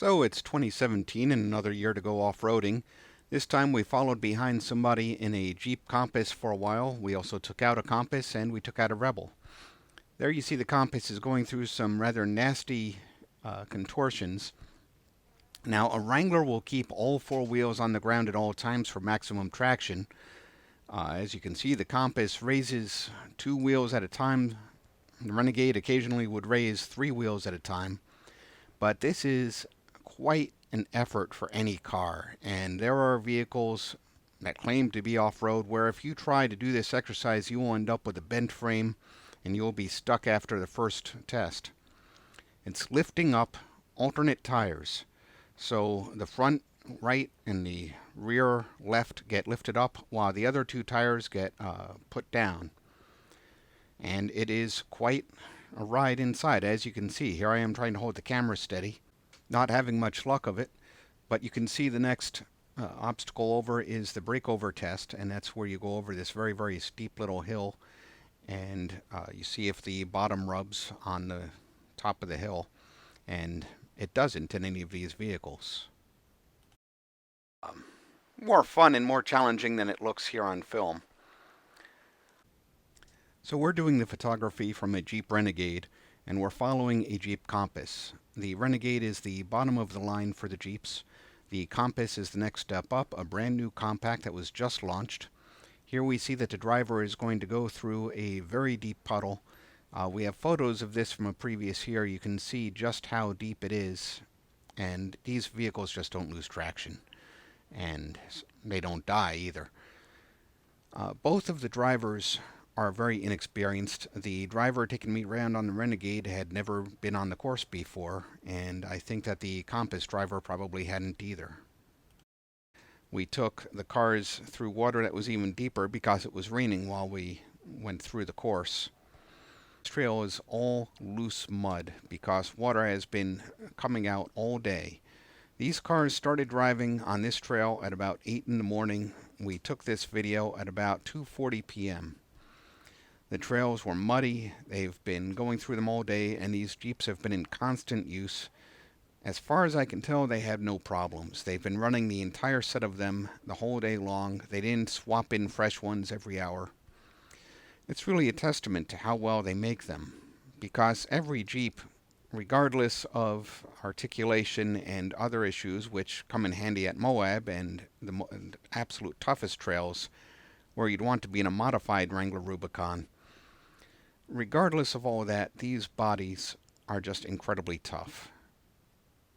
So it's 2017 and another year to go off-roading. This time we followed behind somebody in a Jeep Compass for a while. We also took out a Compass and we took out a Rebel. There you see the Compass is going through some rather nasty contortions. Now a Wrangler will keep all four wheels on the ground at all times for maximum traction. As you can see, the Compass raises two wheels at a time. The Renegade occasionally would raise three wheels at a time. But this is quite an effort for any car, and there are vehicles that claim to be off-road where if you try to do this exercise you will end up with a bent frame and you'll be stuck after the first test. It's lifting up alternate tires, so the front right and the rear left get lifted up while the other two tires get put down, and it is quite a ride inside. As you can see, here I am trying to hold the camera steady, not having much luck of it, but you can see the next obstacle over is the breakover test, and that's where you go over this very, very steep little hill, and you see if the bottom rubs on the top of the hill, and it doesn't in any of these vehicles. More fun and more challenging than it looks here on film. So we're doing the photography from a Jeep Renegade, and we're following a Jeep Compass. The Renegade is the bottom of the line for the Jeeps. The Compass is the next step up, a brand new compact that was just launched. Here we see that the driver is going to go through a very deep puddle. We have photos of this from a previous year. You can see just how deep it is, and these vehicles just don't lose traction, and they don't die either. Both of the drivers are very inexperienced. The driver taking me around on the Renegade had never been on the course before, and I think that the Compass driver probably hadn't either. We took the cars through water that was even deeper because it was raining while we went through the course. This trail is all loose mud because water has been coming out all day. These cars started driving on this trail at about 8 in the morning. We took this video at about 2:40 p.m. The trails were muddy, they've been going through them all day, and these Jeeps have been in constant use. As far as I can tell, they have no problems. They've been running the entire set of them the whole day long. They didn't swap in fresh ones every hour. It's really a testament to how well they make them, because every Jeep, regardless of articulation and other issues which come in handy at Moab and the absolute toughest trails where you'd want to be in a modified Wrangler Rubicon, regardless of all that, these bodies are just incredibly tough.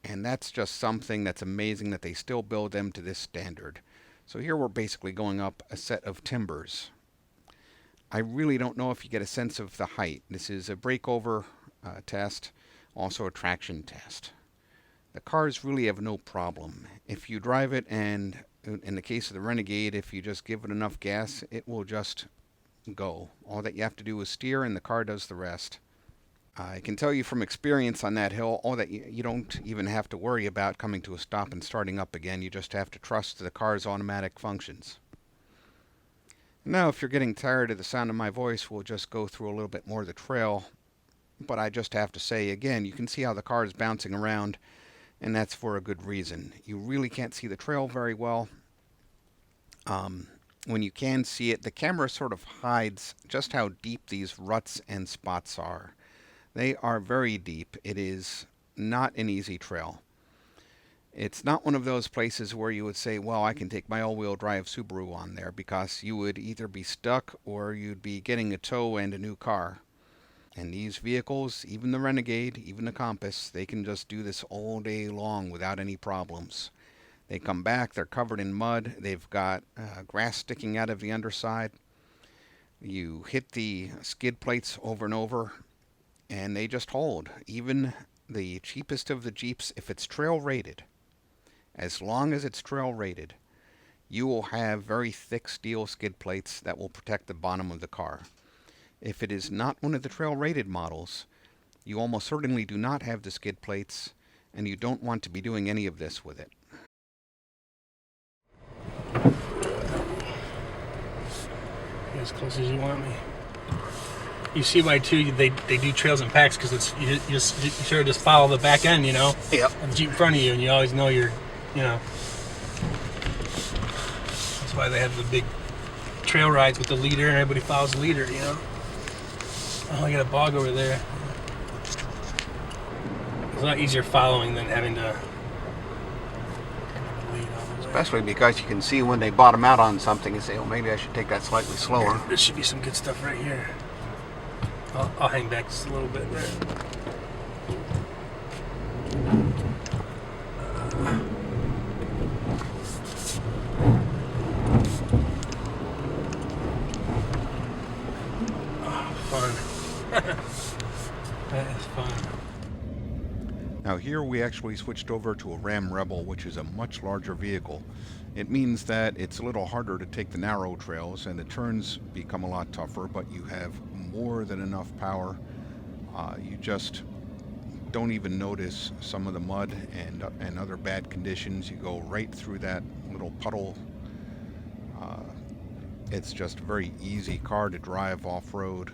And that's just something that's amazing that they still build them to this standard. So here we're basically going up a set of timbers. I really don't know if you get a sense of the height. This is a breakover test, also a traction test. The cars really have no problem. If you drive it, and in the case of the Renegade, if you just give it enough gas, it will just go. All that you have to do is steer and the car does the rest. I can tell you from experience on that hill, all that you don't even have to worry about coming to a stop and starting up again. You just have to trust the car's automatic functions. Now, if you're getting tired of the sound of my voice, we'll just go through a little bit more of the trail. But I just have to say, again, you can see how the car is bouncing around, and that's for a good reason. You really can't see the trail very well. When you can see it, the camera sort of hides just how deep these ruts and spots are. They are very deep. It is not an easy trail. It's not one of those places where you would say, well, I can take my all-wheel drive Subaru on there, because you would either be stuck or you'd be getting a tow and a new car. And these vehicles, even the Renegade, even the Compass, they can just do this all day long without any problems. They come back, they're covered in mud, they've got grass sticking out of the underside. You hit the skid plates over and over, and they just hold. Even the cheapest of the Jeeps, if it's trail rated, as long as it's trail rated, you will have very thick steel skid plates that will protect the bottom of the car. If it is not one of the trail rated models, you almost certainly do not have the skid plates, and you don't want to be doing any of this with it. As close as you want me. You see why too? They do trails and packs because it's you sort of just follow the back end, you know, Yep. of the Jeep in front of you, and you always know you're, you know. That's why they have the big trail rides with the leader, and everybody follows the leader, you know. Oh, I got a bog over there. It's a lot easier following than having to lead all the way. Especially because you can see when they bottom out on something and say, oh, maybe I should take that slightly slower. There should be some good stuff right here. I'll hang back just a little bit there. Fun. That is fun. Now here we actually switched over to a Ram Rebel, which is a much larger vehicle. It means that it's a little harder to take the narrow trails and the turns become a lot tougher, but you have more than enough power. You just don't even notice some of the mud and other bad conditions. You go right through that little puddle. It's just a very easy car to drive off-road,